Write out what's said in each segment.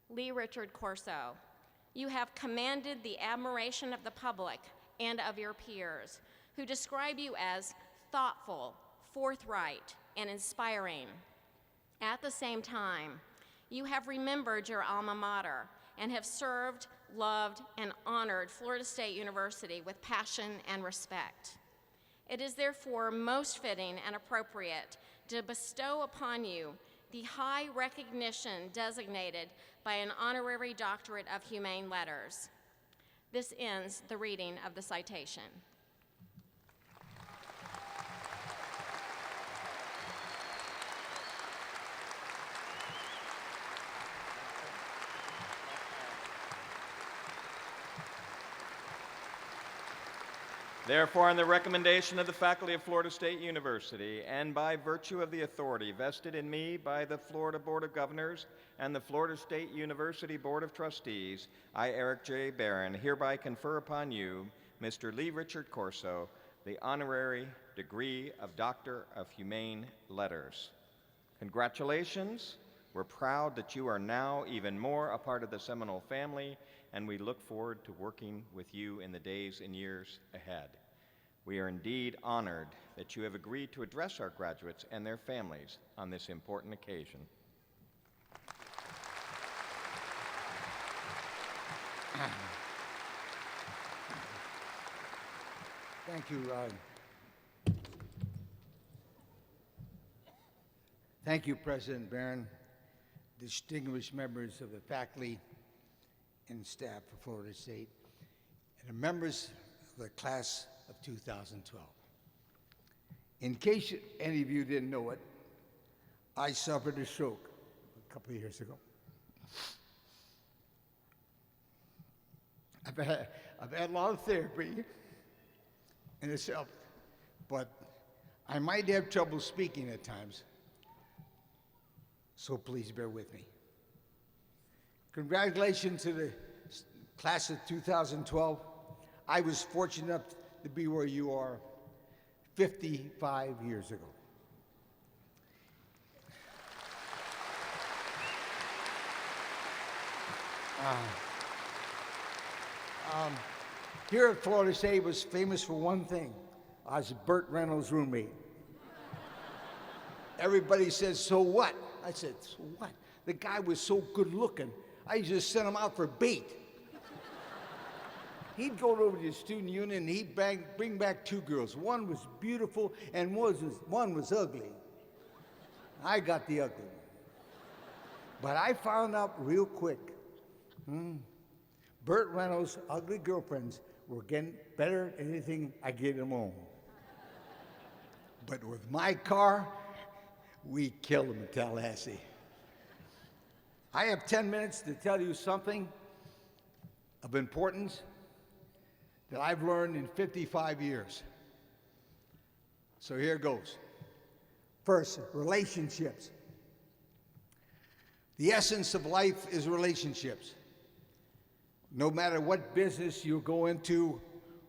Lee Richard Corso, you have commanded the admiration of the public and of your peers, who describe you as thoughtful, forthright, and inspiring. At the same time, you have remembered your alma mater and have served, loved, and honored Florida State University with passion and respect. It is therefore most fitting and appropriate to bestow upon you the high recognition designated by an honorary doctorate of Humane Letters. This ends the reading of the citation. Therefore, on the recommendation of the faculty of Florida State University, and by virtue of the authority vested in me by the Florida Board of Governors and the Florida State University Board of Trustees, I, Eric J. Barron, hereby confer upon you, Mr. Lee Richard Corso, the honorary degree of Doctor of Humane Letters. Congratulations. We're proud that you are now even more a part of the Seminole family, and we look forward to working with you in the days and years ahead. We are indeed honored that you have agreed to address our graduates and their families on this important occasion. Thank you, Thank you, President Barron, distinguished members of the faculty and staff of Florida State, and the members of the class of 2012. In case any of you didn't know it, I suffered a stroke a couple of years ago. I've had a lot of therapy, and it's helped, but I might have trouble speaking at times, so please bear with me. Congratulations to the class of 2012. I was fortunate enough to be where you are 55 years ago. Here at Florida State was famous for one thing. I was Burt Reynolds' roommate. Everybody says, so what? I said, so what? The guy was so good looking, I just sent him out for bait. He'd go over to the student union and he'd bring back two girls. One was beautiful and one was ugly. I got the ugly one. But I found out real quick, Burt Reynolds' ugly girlfriends were getting better than anything I gave them home. But with my car, we killed them in Tallahassee. I have 10 minutes to tell you something of importance that I've learned in 55 years. So here goes. First, relationships. The essence of life is relationships. No matter what business you go into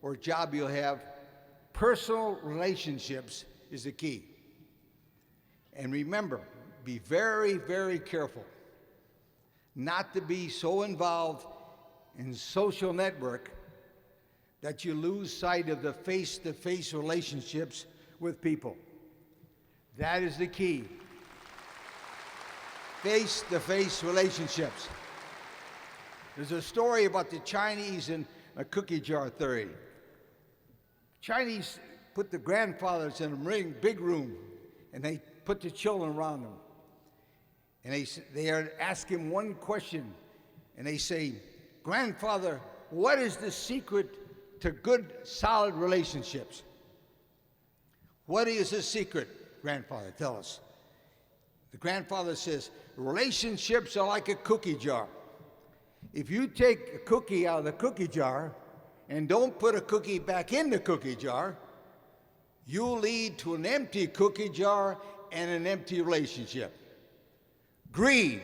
or job you'll have, personal relationships is the key. And remember, be very, very careful not to be so involved in social network that you lose sight of the face-to-face relationships with people. That is the key. Face-to-face relationships. There's a story about the Chinese and a cookie jar theory. Chinese put the grandfathers in a big room, and they put the children around them. And they are asking one question, and they say, grandfather, what is the secret to good, solid relationships? What is the secret, grandfather? Tell us. The grandfather says, relationships are like a cookie jar. If you take a cookie out of the cookie jar and don't put a cookie back in the cookie jar, you'll lead to an empty cookie jar and an empty relationship. Greed.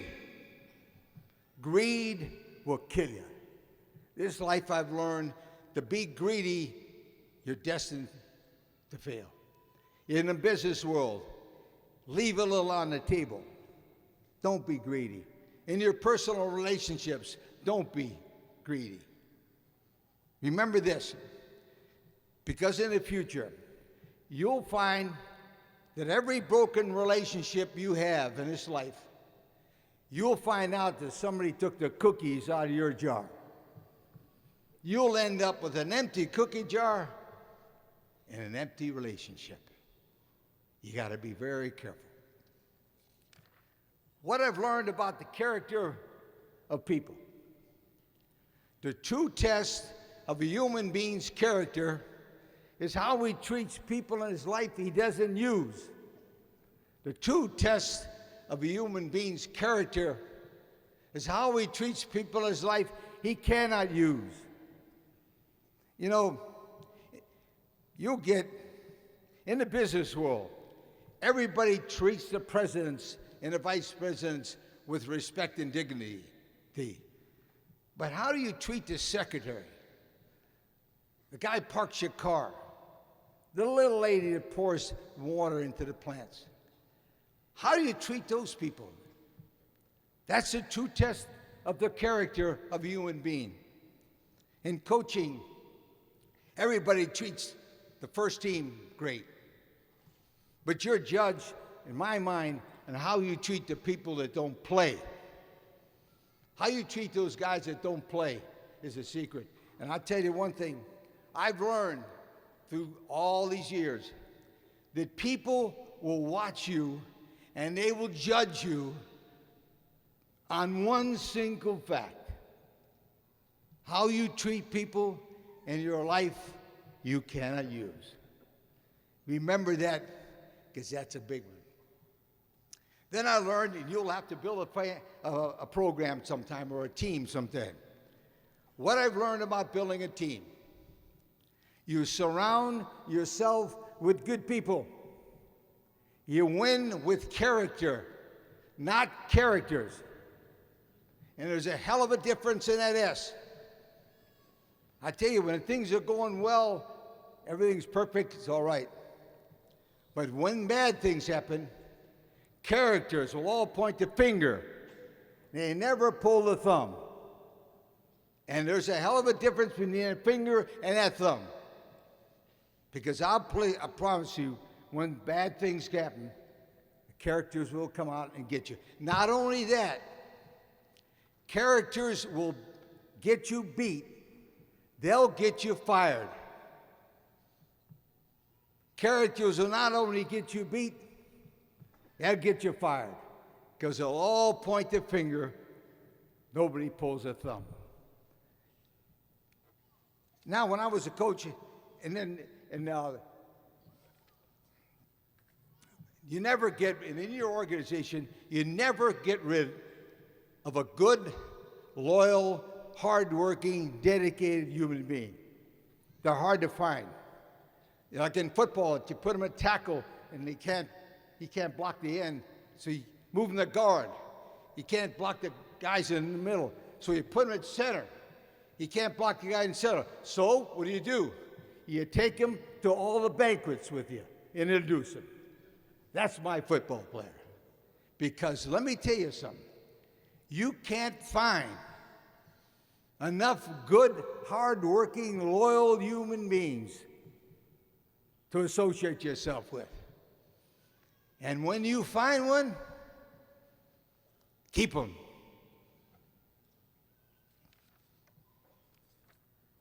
Greed will kill you. This life I've learned, to be greedy, you're destined to fail. In the business world, leave a little on the table. Don't be greedy. In your personal relationships, don't be greedy. Remember this, because in the future, you'll find that every broken relationship you have in this life, you'll find out that somebody took the cookies out of your jar. You'll end up with an empty cookie jar and an empty relationship. You got to be very careful. What I've learned about the character of people. The true test of a human being's character is how he treats people in his life he doesn't use. The true test of a human being's character is how he treats people in his life he cannot use. You know, you'll get, in the business world, everybody treats the presidents and the vice presidents with respect and dignity. But how do you treat the secretary? The guy parks your car. The little lady that pours water into the plants. How do you treat those people? That's a true test of the character of a human being. In coaching, everybody treats the first team great. But you're judged, in my mind, on how you treat the people that don't play. How you treat those guys that don't play is a secret. And I'll tell you one thing, I've learned through all these years that people will watch you and they will judge you on one single fact. How you treat people in your life, you cannot use. Remember that, because that's a big one. Then I learned that you'll have to build a program sometime or a team sometime. What I've learned about building a team, you surround yourself with good people. You win with character, not characters. And there's a hell of a difference in that S. I tell you, when things are going well, everything's perfect, it's all right. But when bad things happen, characters will all point the finger. They never pull the thumb. And there's a hell of a difference between a finger and that thumb. Because I promise you, when bad things happen, the characters will come out and get you. Not only that, characters will get you beat. They'll get you fired. Characters will not only get you beat, they'll get you fired. Because they'll all point the finger. Nobody pulls a thumb. Now, when I was a coach, you never get, in your organization, you never get rid of a good, loyal, hardworking, dedicated human being. They're hard to find. Like in football, you put them at tackle, and he can't block the end, so you move him to guard. You can't block the guys in the middle, so you put him at center. You can't block the guy in center. So what do? You take him to all the banquets with you and introduce him. That's my football player. Because let me tell you something. You can't find enough good, hard-working, loyal human beings to associate yourself with. And when you find one, keep them.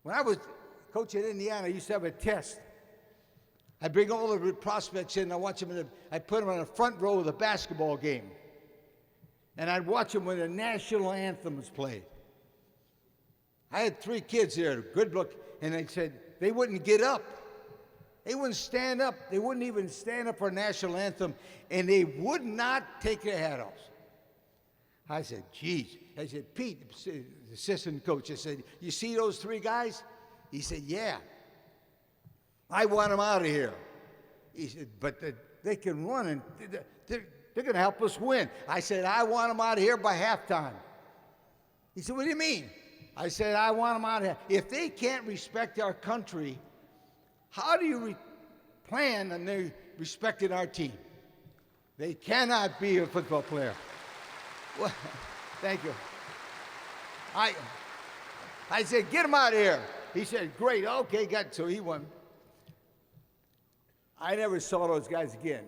When I was coaching in Indiana, I used to have a test. I bring all the prospects in, I watch them I put them on the front row of the basketball game. And I'd watch them when the national anthem was played. I had 3 kids there, good look, and they said they wouldn't get up. They wouldn't stand up. They wouldn't even stand up for a national anthem, and they would not take their hat off. I said, geez. I said, Pete, the assistant coach, I said, you see those 3 guys? He said, yeah. I want them out of here. He said, but they can run, and they're going to help us win. I said, I want them out of here by halftime. He said, what do you mean? I said, I want them out of here. If they can't respect our country, how do you plan on they respecting our team? They cannot be a football player. Thank you. I said, get him out of here. He said, great, okay, got it. So he won. I never saw those guys again.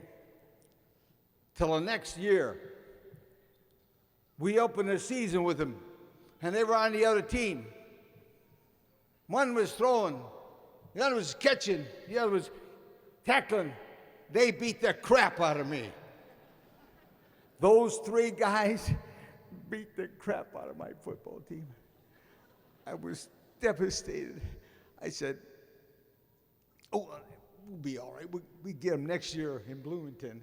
Till the next year. We opened the season with them, and they were on the other team. One was throwing, the other was catching, the other was tackling. They beat the crap out of me. Those three guys beat the crap out of my football team. I was devastated. I said, oh, we'll be all right. We get them next year in Bloomington.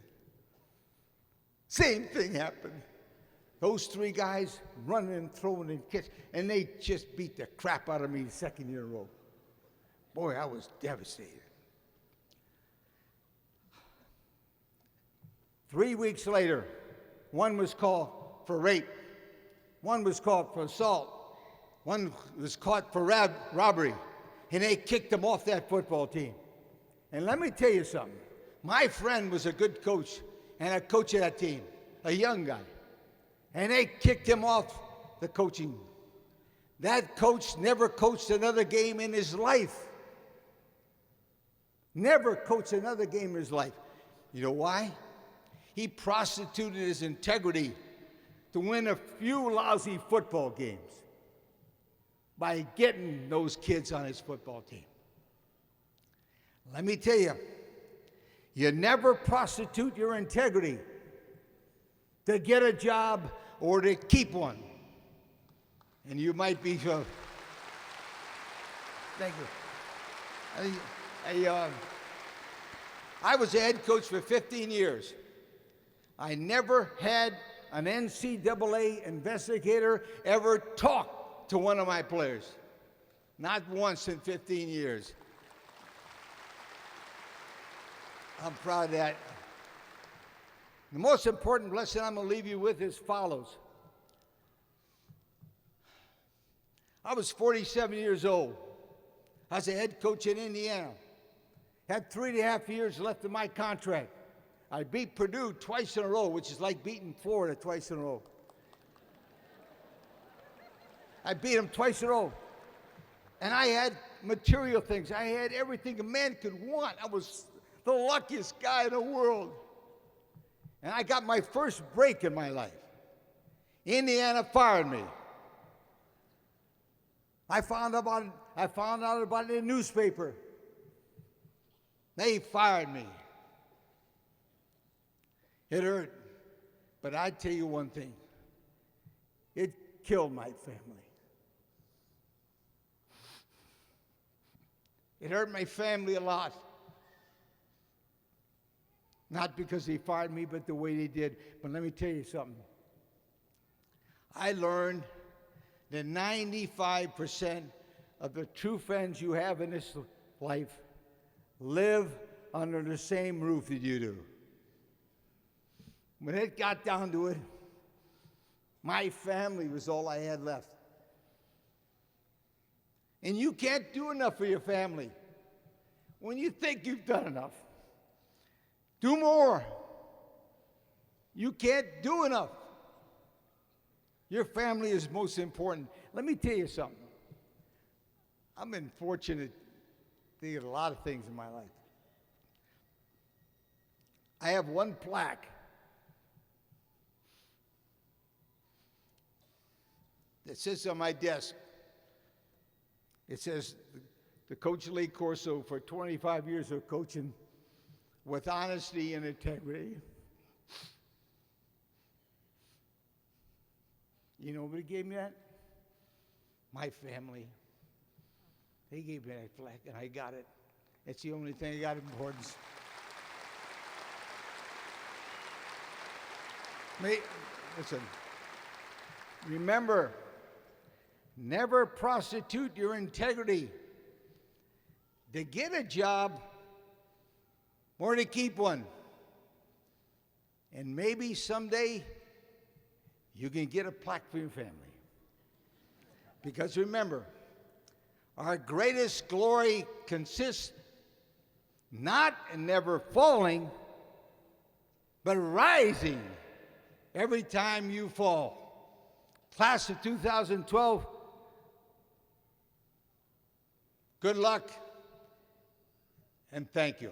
Same thing happened. Those three guys running and throwing and catching, and they just beat the crap out of me the second year in a row. Boy, I was devastated. 3 weeks later, one was called for rape, one was caught for assault, one was caught for robbery, and they kicked them off that football team. And let me tell you something. My friend was a good coach and a coach of that team, a young guy. And they kicked him off the coaching. That coach never coached another game in his life. Never coached another game in his life. You know why? He prostituted his integrity to win a few lousy football games by getting those kids on his football team. Let me tell you, you never prostitute your integrity to get a job or to keep one. And you might be so. Thank you. I was a head coach for 15 years. I never had an NCAA investigator ever talk to one of my players. Not once in 15 years. I'm proud of that. The most important lesson I'm going to leave you with is follows. I was 47 years old. I was a head coach in Indiana. Had 3.5 years left of my contract. I beat Purdue twice in a row, which is like beating Florida twice in a row. I beat them twice in a row. And I had material things. I had everything a man could want. I was the luckiest guy in the world. And I got my first break in my life. Indiana fired me. I found out about it in the newspaper. They fired me. It hurt. But I tell you one thing. It killed my family. It hurt my family a lot. Not because they fired me, but the way they did. But let me tell you something. I learned that 95% of the true friends you have in this life live under the same roof that you do. When it got down to it, my family was all I had left. And you can't do enough for your family. When you think you've done enough, do more. You can't do enough. Your family is most important. Let me tell you something. I've been fortunate to get a lot of things in my life. I have one plaque that sits on my desk. It says, the coach Lee Corso for 25 years of coaching with honesty and integrity. You know who gave me that? My family. They gave me that plaque, and I got it. It's the only thing I got of importance. Listen, remember, never prostitute your integrity to get a job or to keep one. And maybe someday you can get a plaque for your family. Because remember, our greatest glory consists not in never falling, but rising every time you fall. Class of 2012, good luck and thank you.